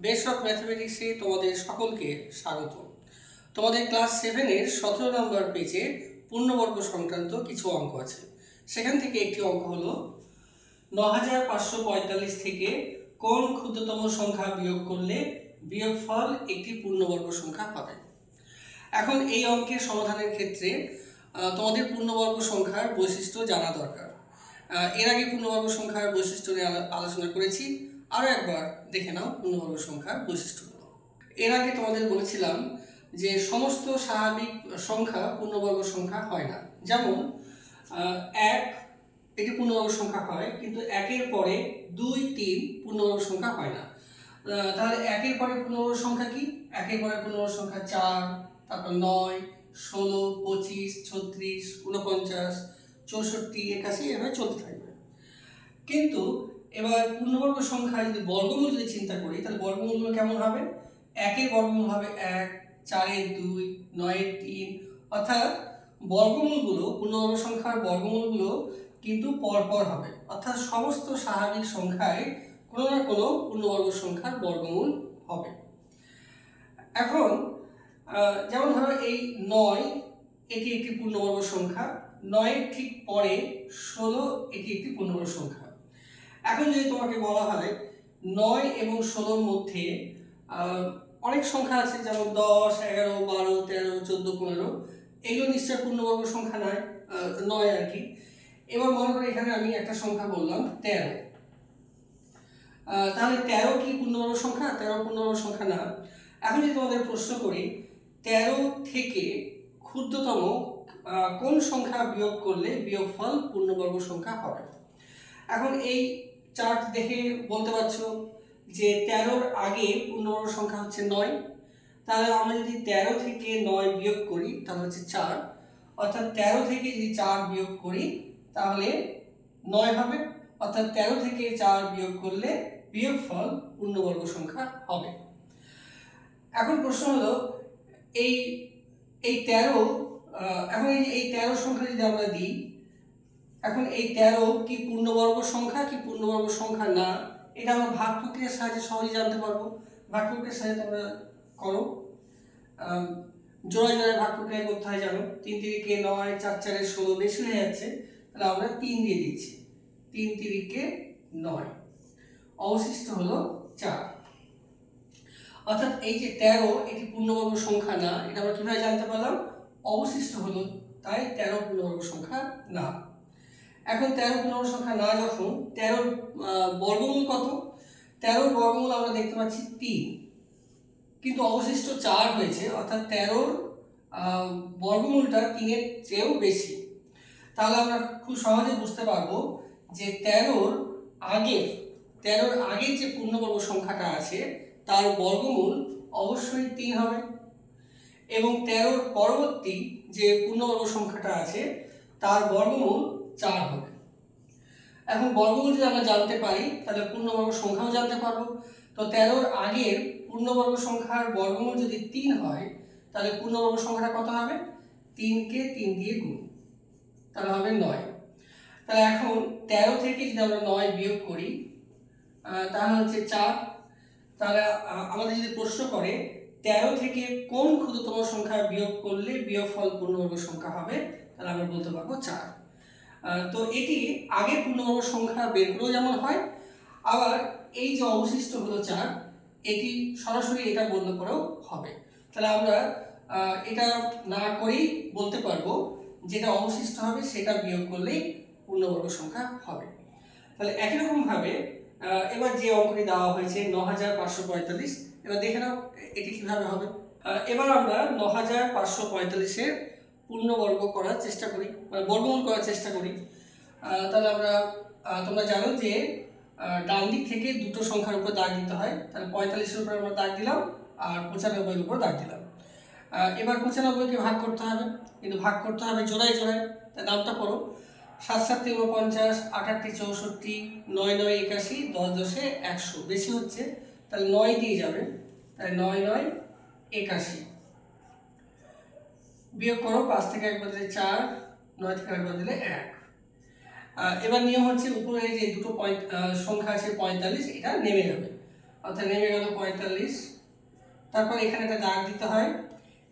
Best of ম্যাথমেটিক্সে তোমাদের সকলকে স্বাগত। তোমাদের ক্লাস 7-এর 17 নম্বর পেজে পূর্ণবর্গ সংক্রান্ত কিছু অঙ্ক আছে। সেখান থেকে একটি অঙ্ক হলো 9545 থেকে কোন ক্ষুদ্রতম সংখ্যা বিয়োগ করলে বিয়োগফল একটি পূর্ণবর্গ সংখ্যা হবে। এখন এই অঙ্কের সমাধানের ক্ষেত্রে তোমাদের পূর্ণবর্গ সংখ্যার বৈশিষ্ট্য জানা দরকার। এর আগে পূর্ণবর্গ সংখ্যার বৈশিষ্ট্য নিয়ে আলোচনা করেছি, আরও একবার দেখে নাও পূর্ণবর্গ সংখ্যার বৈশিষ্ট্যগুলো। এর আগে তোমাদের বলেছিলাম যে সমস্ত স্বাভাবিক সংখ্যা পূর্ণবর্গ সংখ্যা হয় না। যেমন 1 এটি পূর্ণবর্গ সংখ্যা হয়, কিন্তু 1-এর পরে 2, 3 পূর্ণবর্গ সংখ্যা হয় না। তাহলে 1-এর পরে পূর্ণবর্গ সংখ্যা কি? 1-এর পরে পূর্ণবর্গ সংখ্যা 4, তারপর 9, 16, 25, 36, 49, 64, 81 এভাবে চলতে থাকবে। কিন্তু এবার পূর্ণবর্গ সংখ্যা যদি বর্গমূল যদি চিন্তা করি, তাহলে বর্গমূলগুলো কেমন হবে? 1-এর বর্গমূল হবে 1, 4-এর 2, 9-এর 3, অর্থাৎ বর্গমূলগুলো পূর্ণবর্গ সংখ্যার বর্গমূলগুলো কিন্তু পরপর হবে, অর্থাৎ সমস্ত স্বাভাবিক সংখ্যায় কোনো না কোনো পূর্ণবর্গ সংখ্যার বর্গমূল হবে। এখন যেমন ধরো এই 9 এটি একটি পূর্ণবর্গ সংখ্যা, 9-এর ঠিক পরে 16 এটি একটি পূর্ণবর্গ সংখ্যা। এখন যদি তোমাকে বলা হয় 9 এবং 16-র মধ্যে অনেক সংখ্যা আছে, যেমন 10, 11, 12, 13, 14, 15, এগুলো নিশ্চয় পূর্ণবর্গ সংখ্যা নয় আর কি। এবার মনে করি এখানে আমি একটা সংখ্যা বললাম 13, তাহলে 13 কি পূর্ণবর্গ সংখ্যা? 13 পূর্ণবর্গ সংখ্যা না। এখন যদি তোমাদের প্রশ্ন করি 13 থেকে ক্ষুদ্রতম কোন সংখ্যা বিয়োগ করলে বিয়োগফল পূর্ণবর্গ সংখ্যা হবে। এখন এই চার্ট দেখে বলতে পারছো যে 13-র আগে পূর্ণবর্গ সংখ্যা হচ্ছে 9, তাহলে আমরা যদি 13 থেকে 9 বিয়োগ করি তাহলে হচ্ছে 4, অর্থাৎ 13 থেকে যদি 4 বিয়োগ করি তাহলে 9 হবে, অর্থাৎ 13 থেকে 4 বিয়োগ করলে বিয়োগফল পূর্ণবর্গ সংখ্যা হবে। এখন প্রশ্ন হলো এই 13, এখন এই 13 সংখ্যা যদি আমরা দিই, এখন এই 13 কি পূর্ণবর্গ সংখ্যা কি পূর্ণবর্গ সংখ্যা না, এটা আমরা ভাগ প্রক্রিয়ার সাহায্যে সহজেই জানতে পারবো। ভাগ প্রক্রিয়ার সাহায্যে তোমরা করো, জোড়ায় জোড়ায় ভাগ প্রক্রিয়া করতে হয় জানো। 3 তিরিকে 9, 4 4-এ 16 বেশি হয়ে যাচ্ছে, তাহলে আমরা 3 দিয়ে দিচ্ছি। 3 তিরিকে 9, অবশিষ্ট হলো 4। অর্থাৎ এই যে 13 এটি পূর্ণবর্গ সংখ্যা না, এটা আমরা কিভাবে জানতে পারলাম? অবশিষ্ট হলো, তাই 13 পূর্ণবর্গ সংখ্যা না। এখন 13 পূর্ণবর্গ সংখ্যা না যখন, 13-র বর্গমূল কত? 13-র বর্গমূল আমরা দেখতে পাচ্ছি 3, কিন্তু অবশিষ্ট 4 হয়েছে, অর্থাৎ 13-র বর্গমূলটা 3-এর চেয়েও বেশি। তাহলে আমরা খুব সহজে বুঝতে পারবো যে 13-র আগের যে পূর্ণবর্গ সংখ্যাটা আছে তার বর্গমূল অবশ্যই 3 হবে, এবং 13-র পরবর্তী যে পূর্ণবর্গ সংখ্যাটা আছে তার বর্গমূল 4 হবে। এখন বর্গমূল যদি আমরা জানতে পারি তাহলে পূর্ণবর্গ সংখ্যাও জানতে পারবো। তো 13-র আগের পূর্ণবর্গ সংখ্যার বর্গমূল যদি 3 হয়, তাহলে পূর্ণবর্গ সংখ্যাটা কত হবে? 3-কে 3 দিয়ে গুণ, তাহলে হবে 9। তাহলে এখন 13 থেকে যদি আমরা 9 বিয়োগ করি তাহলে হচ্ছে 4। তাহলে আমাদের যদি প্রশ্ন করে 13 থেকে কোন ক্ষুদ্রতম সংখ্যা বিয়োগ করলে বিয়োগফল পূর্ণবর্গ সংখ্যা হবে, তাহলে আমরা বলতে পারবো 4। তো এটি আগের পূর্ণবর্গ সংখ্যা বের করেও যেমন হয়, আবার এই যে অবশিষ্ট হলো 4, এটি সরাসরি এটা বললে পরেও হবে। তাহলে আমরা এটা না করেই বলতে পারবো যেটা অবশিষ্ট হবে সেটা বিয়োগ করলেই পূর্ণবর্গ সংখ্যা হবে। তাহলে একই রকমভাবে এবার যে অঙ্কটি দেওয়া হয়েছে 9545, এবার দেখে নাও এটি কিভাবে হবে। এবার আমরা 9545-এর পূর্ণবর্গ করার চেষ্টা করি, বর্গমূল করার চেষ্টা করি। তাহলে তোমরা জানো যে ডান দিক থেকে দুটো সংখ্যার উপর দাগ দিতে হয়। তাহলে 45-এর উপর আমরা দাগ দিলাম আর 95-এর উপর দাগ দিলাম। এবার 95-কে ভাগ করতে হবে, কিন্তু ভাগ করতে হবে জোড়ায় জোড়ায়। তাই নামটা পড়ো, 7 7 49, 8 8 64, 9 9 81, 10 10 100, বেশি হচ্ছে তাহলে 9 দিয়ে যাবে, তাই 9 9 81। বিয়োগ করো, 5 থেকে 1 বদলে 4, 9 থেকে 8 বদলে 1। এবার নিয়ম হচ্ছে উপরে যে দুটো সংখ্যা আছে 45, এটা নেমে যাবে, অর্থাৎ নেমে গেল 45। তারপর এখানে একটা দাগ দিতে হয়।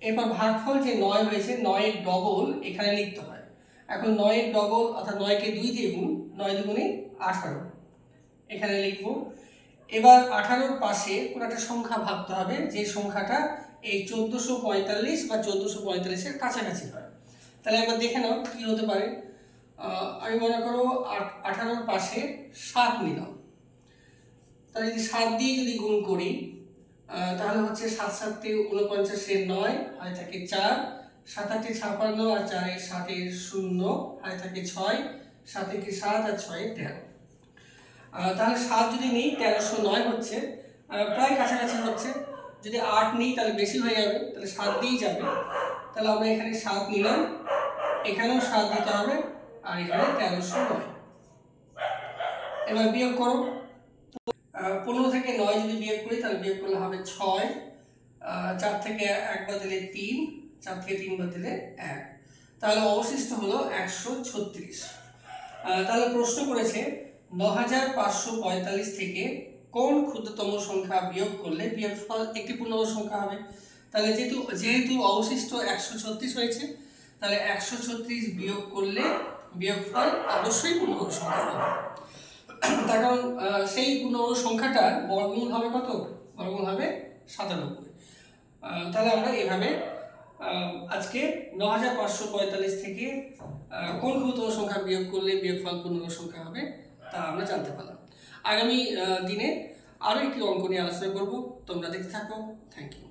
এরপর ভাগফল যে 9 হয়েছে 9 এর ডবল এখানে লিখতে হয়। এখন 9 এর ডবল অর্থাৎ 9 কে 2 দিয়ে গুণ, 9 দুগুণে 18 এখানে লিখব। এবার 18-র পাশে কোনো একটা সংখ্যা ভাবতে হবে যে সংখ্যাটা এই 1445 বা 1445 এর কাছাকাছি হয়। তাহলে একবার দেখে নাও কি হতে পারে। আমি মনে করো 18-র পাশে 7 নিলাম। তাহলে যদি 7 দিয়ে যদি গুণ করি তাহলে হচ্ছে 7 7 49 9 হয় থাকে 4, 7 8 56 আর 4 7 0 হয় থাকে 6, 7 7 আর 6 13। তাহলে 7 যদি নেই 1309 হচ্ছে, প্রায় কাছাকাছি হচ্ছে। যদি 8 নিই তাহলে বেশি হয়ে যাবে, তাহলে 7 দিয়েই যাবে। তাহলে আমরা এখানে 7 নিলাম, এখানেও 7 দিতে হবে, আর এখানে 1309। এবার বিয়োগ করো। 15 থেকে 9 যদি বিয়োগ করি তাহলে বিয়োগ করলে হবে 6, 4 থেকে 1 বাদ দিলে 3, 4 থেকে 3 বাদ দিলে 1, তাহলে অবশিষ্ট হলো 136। তাহলে প্রশ্ন করেছে 9545 থেকে কোন ক্ষুদ্রতম সংখ্যা বিয়োগ করলে বিয়োগফল একটি পূর্ণবর্গ সংখ্যা হবে। তাহলে যেহেতু অবশিষ্ট 136 হয়েছে, তাহলে 136 বিয়োগ করলে বিয়োগফল অবশ্যই পূর্ণবর্গ সংখ্যা হবে। তার কারণ সেই পূর্ণবর্গ সংখ্যাটার বর্গমূল হবে কত? বর্গমূল হবে 97। তাহলে আমরা এভাবে আজকে 9545 থেকে কোন ক্ষুদ্রতম সংখ্যা বিয়োগ করলে বিয়োগফল পূর্ণবর্গ সংখ্যা হবে তা আমরা জানতে পারলাম। আগামী দিনে আরও একটি অঙ্ক নিয়ে আলোচনা করব। তোমরা দেখতে থাকো। Thank you.